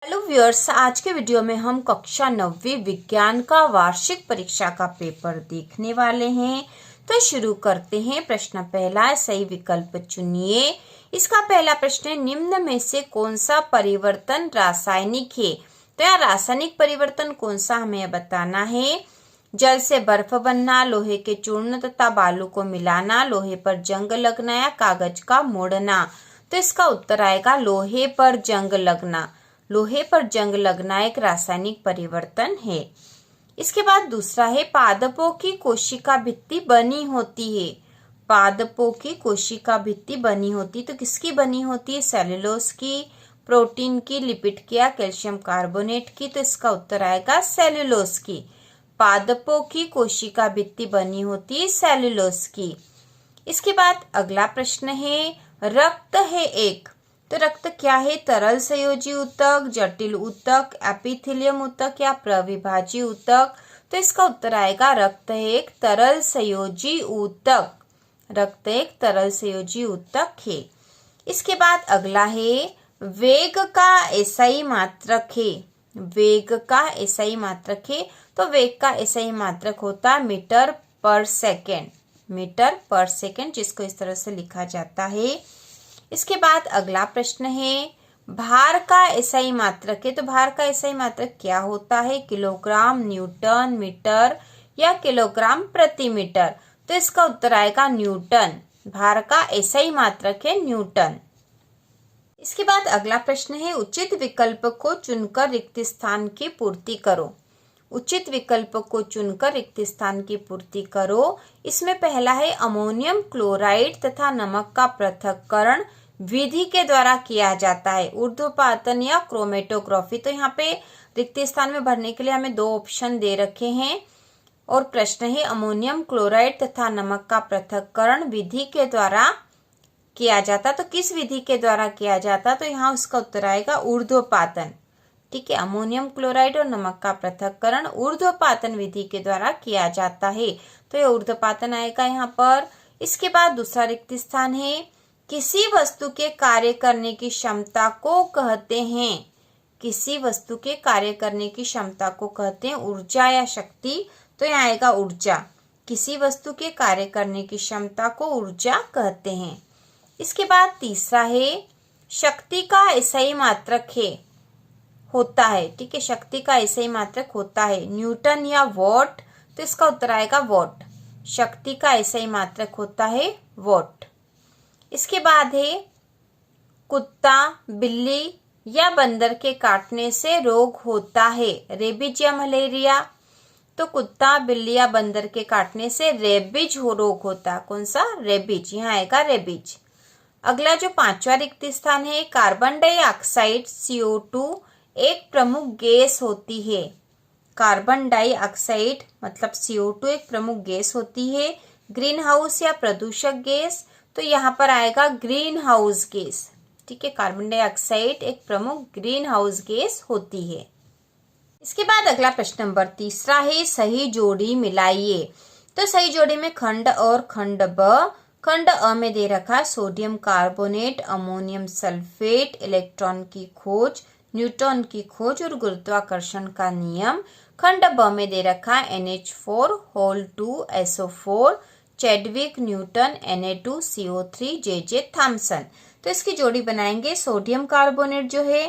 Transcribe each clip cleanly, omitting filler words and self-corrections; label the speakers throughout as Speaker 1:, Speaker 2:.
Speaker 1: Hello viewers, आज के video में हम कक्षा 9वीं विज्ञान का वार्षिक परीक्षा का पेपर देखने वाले हैं। तो शुरू करते हैं। प्रश्न पहला है, सही विकल्प चुनिए। इसका पहला प्रश्न है, निम्न में से कौन सा परिवर्तन रासायनिक है। तो यहाँ रासायनिक परिवर्तन कौन सा हमें बताना है। जल से बर्फ बनना, लोहे के चूर्ण तथा बालू को मिलाना, लोहे पर जंग लगना या कागज का मोड़ना। तो इसका उत्तर आएगा लोहे पर जंग लगना। लोहे पर जंग लगना एक रासायनिक परिवर्तन है। इसके बाद दूसरा है, पादपों की कोशिका भित्ति बनी होती है। पादपों की कोशिका भित्ति बनी होती तो किसकी बनी होती है। सेल्यूलोज की, प्रोटीन की, लिपिड की या कैल्शियम कार्बोनेट की। तो इसका उत्तर आएगा सेल्यूलोज की। पादपों की कोशिका भित्ति बनी होती है सेल्यूलोज की। इसके बाद अगला प्रश्न है, रक्त है एक। तो रक्त क्या है। तरल संयोजी ऊतक, जटिल ऊतक, एपिथेलियम ऊतक या प्रविभाज्य ऊतक। तो इसका उत्तर आएगा रक्त एक तरल संयोजी ऊतक। रक्त एक तरल संयोजी ऊतक है। इसके बाद अगला है, वेग का एसआई मात्रक है। वेग का एसआई मात्रक है। तो वेग का एसआई मात्रक होता है मीटर पर सेकेंड। मीटर पर सेकेंड, जिसको इस तरह से लिखा जाता है। इसके बाद अगला प्रश्न है, भार का एसआई मात्रक है। तो भार का एसआई मात्रक क्या होता है। किलोग्राम, न्यूटन, मीटर या किलोग्राम प्रति मीटर। तो इसका उत्तर आएगा न्यूटन। भार का एसआई मात्रक है न्यूटन। इसके बाद अगला प्रश्न है, उचित विकल्प को चुनकर रिक्त स्थान की पूर्ति करो। उचित विकल्प को चुनकर रिक्त स्थान की पूर्ति करो। इसमें पहला है, अमोनियम क्लोराइड तथा नमक का पृथक्करण विधि के द्वारा किया जाता है। ऊर्ध्वपातन या क्रोमेटोग्राफी। तो यहाँ पे रिक्त स्थान में भरने के लिए हमें दो ऑप्शन दे रखे हैं और प्रश्न है, अमोनियम क्लोराइड तथा नमक का पृथक्करण विधि के द्वारा किया जाता। तो किस विधि के द्वारा किया जाता। तो यहाँ उसका उत्तर आएगा ऊर्ध्वपातन। ठीक है, अमोनियम क्लोराइड और नमक का पृथक्करण ऊर्ध्वपातन विधि के द्वारा किया जाता है। तो यह ऊर्ध्वपातन आएगा यहाँ पर। इसके बाद दूसरा रिक्त स्थान है, किसी वस्तु के कार्य करने की क्षमता को कहते हैं। किसी वस्तु के कार्य करने की क्षमता को कहते हैं ऊर्जा या शक्ति। तो यहाँ आएगा ऊर्जा। किसी वस्तु के कार्य करने की क्षमता को ऊर्जा कहते हैं। इसके बाद तीसरा है, शक्ति का एसआई मात्रक है होता है। ठीक है, शक्ति का एसआई मात्रक होता है न्यूटन या वॉट। तो इसका उत्तर आएगा वॉट। शक्ति का एसआई मात्रक होता है वॉट। इसके बाद है, कुत्ता, बिल्ली या बंदर के काटने से रोग होता है। रेबीज या मलेरिया। तो कुत्ता, बिल्ली या बंदर के काटने से रेबीज रोग होता है। कौन सा। रेबीज। यहाँ आएगा रेबीज। अगला जो पांचवा रिक्त स्थान है, कार्बन डाइऑक्साइड CO2 एक प्रमुख गैस होती है। कार्बन डाइऑक्साइड मतलब CO2 एक प्रमुख गैस होती है। ग्रीन हाउस या प्रदूषक गैस। तो यहाँ पर आएगा ग्रीन हाउस गैस। ठीक है, कार्बन डाइऑक्साइड एक प्रमुख ग्रीन हाउस गैस होती है। इसके बाद अगला प्रश्न नंबर तीसरा है, सही जोड़ी मिलाइए। तो सही जोड़ी में खंड और खंड ब। खंड अ में दे रखा है, sodium carbonate, ammonium sulphate, electron की खोज, न्यूटन की खोज और गुरुत्वाकर्षण का नियम। खंड ब में दे रखा है, NH4 whole 2 SO4, Chadwick, Newton, Na2CO3, JJ Thomson. तो इसकी जोड़ी बनाएंगे। सोडियम कार्बोनेट जो है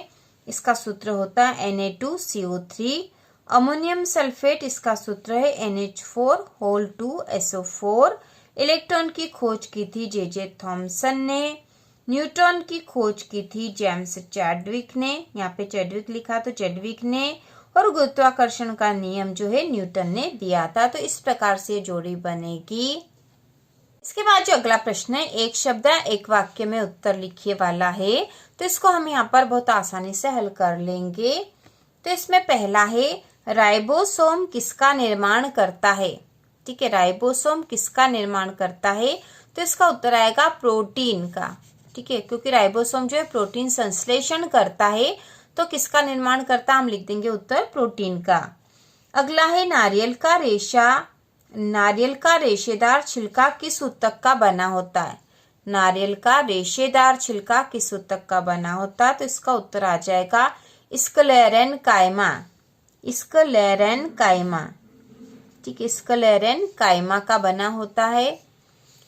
Speaker 1: इसका सूत्र होता है Na2CO3। अमोनियम सल्फेट इसका सूत्र है NH4 होल 2 SO4। इलेक्ट्रॉन की खोज की थी JJ थॉमसन ने। न्यूटन की खोज की थी जेम्स चैडविक ने। यहाँ पे चैडविक लिखा तो चैडविक ने। और गुरुत्वाकर्षण का नियम जो है न्यूटन ने दिया था। तो इस प्रकार से जोड़ी बनेगी। इसके बाद जो अगला प्रश्न है, एक शब्द एक वाक्य में उत्तर लिखिए वाला है। तो इसको हम यहाँ पर बहुत आसानी से हल कर लेंगे। तो इसमें पहला है, राइबोसोम किसका निर्माण करता है। ठीक है, राइबोसोम किसका निर्माण करता है। तो इसका उत्तर आएगा प्रोटीन का। ठीक है, क्योंकि राइबोसोम जो है प्रोटीन संश्लेषण करता है। तो किसका निर्माण करता, हम लिख देंगे उत्तर प्रोटीन का। अगला है, नारियल का रेशेदार छिलका किस ऊतक का बना होता है। नारियल का रेशेदार छिलका किस ऊतक का बना होता है। तो इसका उत्तर आ जाएगा स्क्लेरेनकाइमा, स्क्लेरेनकाइमा, ठीक है, स्क्लेरेनकाइमा का बना होता है।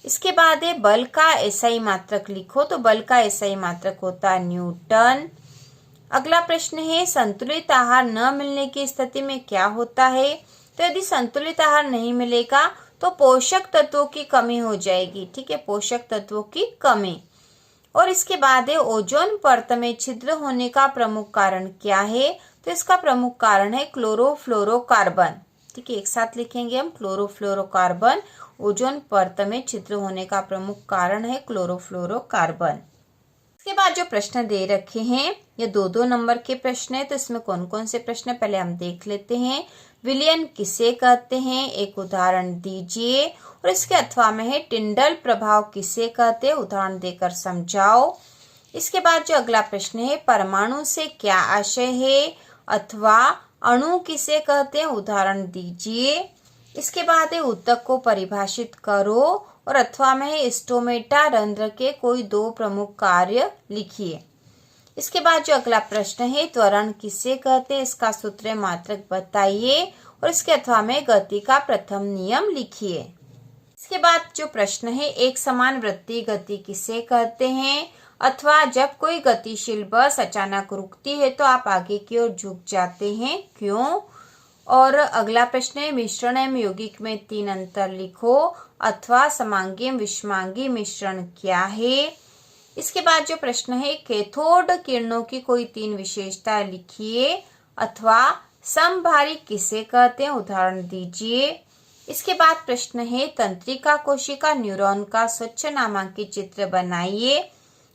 Speaker 1: इसके बाद है बल का एसआई मात्रक लिखो, तो बल का एसआई मात्रक होता है न्यूटन। अगला प्रश्न है संतुलित आहार न मिलने की स्थिति में क्या होता है? तो यदि संतुलित आहार नहीं मिलेगा तो पोषक तत्वों की कमी हो जाएगी, ठीक है, पोषक तत्वों की कमी। और इसके बाद है ओजोन परत में छिद्र होने का प्रमुख कारण क्या है? तो इसका प्रमुख कारण है क्लोरोफ्लोरोकार्बन, ठीक है, एक साथ लिखेंगे हम, क्लोरोफ्लोरोकार्बन। ओजोन परत में छिद्र होने का प्रमुख कारण है क्लोरोफ्लोरोकार्बन। इसके बाद जो प्रश्न दे रखे हैं ये 2-2 नंबर के प्रश्न है, तो इसमें कौन कौन से प्रश्न पहले हम देख लेते हैं। विलयन किसे कहते हैं, एक उदाहरण दीजिए। और इसके अथवा में है टिंडल प्रभाव किसे कहते हैं, उदाहरण देकर समझाओ। इसके बाद जो अगला प्रश्न है परमाणु से क्या आशय है, अथवा अणु किसे कहते हैं, उदाहरण दीजिए। इसके बाद है ऊतक को परिभाषित करो और अथवा में है स्टोमेटा रंध्र के कोई 2 प्रमुख कार्य लिखिए। इसके बाद जो अगला प्रश्न है त्वरण किसे कहते हैं, इसका सूत्र मात्रक बताइए और इसके अथवा में गति का प्रथम नियम लिखिए। इसके बाद जो प्रश्न है एक समान वृत्तीय गति किसे कहते हैं, अथवा जब कोई गतिशील बस अचानक रुकती है तो आप आगे की ओर झुक जाते हैं, क्यों? और अगला प्रश्न है मिश्रण एवं यौगिक में 3 अंतर लिखो, अथवा समांगी एवं विषमांगी मिश्रण क्या है। इसके बाद जो प्रश्न है कैथोड किरणों की कोई 3 विशेषताएं लिखिए, अथवा समभारी किसे कहते हैं, उदाहरण दीजिए। इसके बाद प्रश्न है तंत्रिका कोशिका न्यूरॉन का स्वच्छ नामांकित चित्र बनाइए,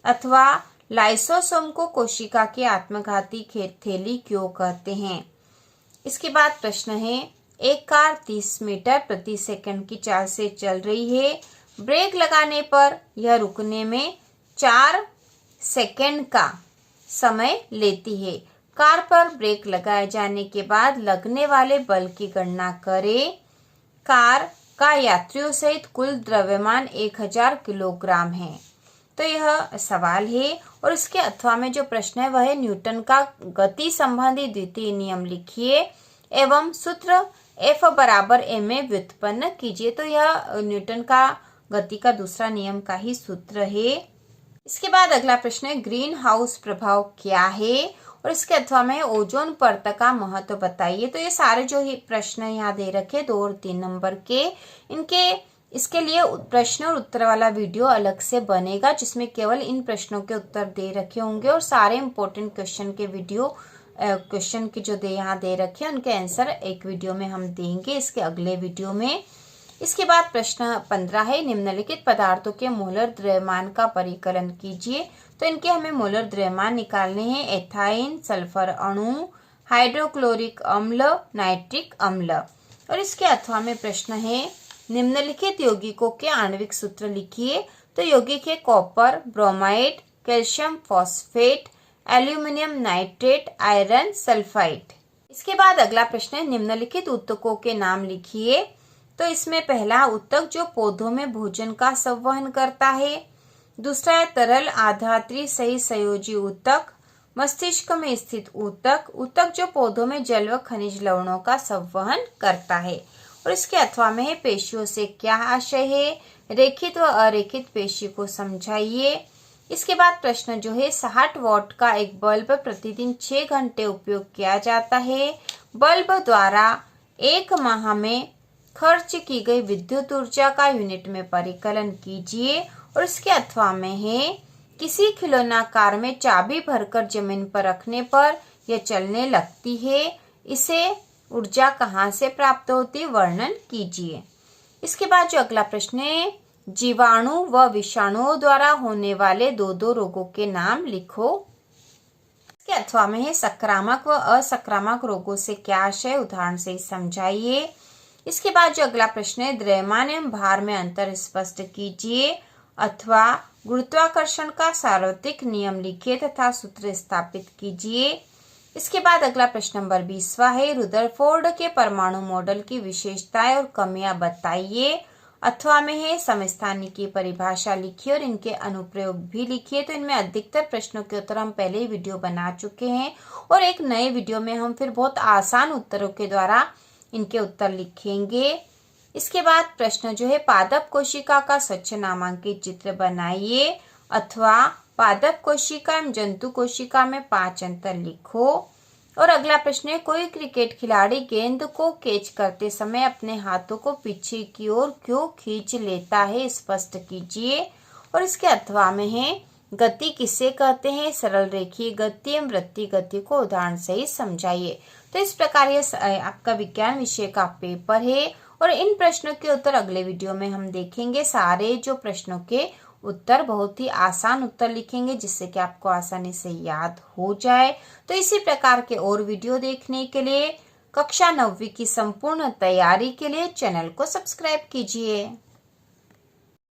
Speaker 1: अथवा लाइसोसोम को कोशिका की आत्मघाती थैली क्यों कहते हैं। इसके बाद प्रश्न है एक कार 30 मीटर प्रति सेकंड की चाल से चल रही है, ब्रेक लगाने पर यह रुकने में 4 सेकंड का समय लेती है। कार पर ब्रेक लगाए जाने के बाद लगने वाले बल की गणना करें। कार का यात्रियों सहित कुल द्रव्यमान 1000 किलोग्राम है। तो यह सवाल है और इसके अथवा में जो प्रश्न है वह है न्यूटन का गति संबंधी द्वितीय नियम लिखिए एवं सूत्र F बराबर m में व्युत्पन्न कीजिए। तो यह न्यूटन का गति का दूसरा नियम का ही सूत्र है। इसके बाद अगला प्रश्न है ग्रीन हाउस प्रभाव क्या है और इसके अथवा में ओजोन परत का महत्व बताइए। तो ये सारे जो ही प्रश्न यहाँ दे रखे 2 और 3 नंबर के, इसके लिए प्रश्न और उत्तर वाला वीडियो अलग से बनेगा जिसमें केवल इन प्रश्नों के उत्तर दे रखे होंगे और सारे इंपॉर्टेंट क्वेश्चन के वीडियो क्वेश्चन की जो यहाँ दे रखे हैं उनके आंसर एक वीडियो में हम देंगे, इसके अगले वीडियो में। इसके बाद प्रश्न 15 है निम्नलिखित पदार्थों के मोलर द्रव्यमान का परिकलन कीजिए। तो इनके हमें मोलर द्रव्यमान निकालने हैं, एथाइन, सल्फर अणु, हाइड्रोक्लोरिक अम्ल, नाइट्रिक अम्ल। और इसके अथवा में प्रश्न है निम्नलिखित यौगिकों के आणविक सूत्र लिखिए। तो यौगिक है copper, bromide, calcium phosphate, aluminium nitrate, iron sulphide. इसके बाद अगला प्रश्न है निम्नलिखित ऊतकों के नाम लिखिए। तो इसमें पहला ऊतक जो पौधों में भोजन का संवहन करता है, दूसरा है तरल आधात्री सही संयोजी ऊतक, मस्तिष्क में स्थित ऊतक, ऊतक जो पौधों में जल व खनिज लवणों का संवहन करता है। और इसके अथवा में है पेशियों से क्या आशय है, रेखित व अरेखित पेशी को समझाइए। इसके बाद प्रश्न जो है 60 वॉट का एक बल्ब प्रतिदिन 6 घंटे उपयोग किया जाता है, बल्ब द्वारा 1 माह में खर्च की गई विद्युत ऊर्जा का यूनिट में परिकलन कीजिए। और इसके अथवा में है किसी खिलौना कार में चाबी भरकर जमीन पर रखने पर यह चलने लगती है, इसे ऊर्जा कहाँ से प्राप्त होती वर्णन कीजिए। इसके बाद जो अगला प्रश्न है जीवाणु व विषाणुओं द्वारा होने वाले 2 रोगों के नाम लिखो। इसके अथवा में है संक्रामक व असंक्रामक रोगों से क्या आशय, उदाहरण से समझाइए। इसके बाद जो अगला प्रश्न है द्रव्यमान एवं भार में अंतर स्पष्ट कीजिए, अथवा गुरुत्वाकर्षण का सार्वत्रिक नियम लिखिए तथा सूत्र स्थापित कीजिए। इसके बाद अगला प्रश्न नंबर 20वां है रुदरफोर्ड के परमाणु मॉडल की विशेषताएं और कमियां बताइए, अथवा में है समस्थानिक की परिभाषा लिखिए और इनके अनुप्रयोग भी लिखिए। तो इनमें अधिकतर प्रश्नों के उत्तर हम पहले ही वीडियो बना चुके हैं और एक नए वीडियो में हम फिर बहुत आसान उत्तरों के द्वारा इनके उत्तर लिखेंगे। इसके बाद प्रश्न जो है, पादप कोशिका का स्वच्छ नामांकित चित्र बनाइए अथवा पादप कोशिका एवं जंतु कोशिका में 5 अंतर लिखो। और अगला प्रश्न है, कोई क्रिकेट खिलाड़ी गेंद को कैच करते समय अपने हाथों को पीछे की ओर क्यों खींच लेता है, स्पष्ट कीजिए। और इसके अथवा में है, गति किसे कहते हैं, सरल रेखीय गति एवं वृत्तीय गति को उदाहरण से समझाइए। तो इस प्रकार ये आपका विज्ञान विषय का पेपर है और इन प्रश्नों के उत्तर अगले वीडियो में हम देखेंगे। सारे जो प्रश्नों के उत्तर बहुत ही आसान उत्तर लिखेंगे जिससे कि आपको आसानी से याद हो जाए। तो इसी प्रकार के और वीडियो देखने के लिए कक्षा 9वीं की संपूर्ण तैयारी के लिए चैनल को सब्सक्राइब कीजिए।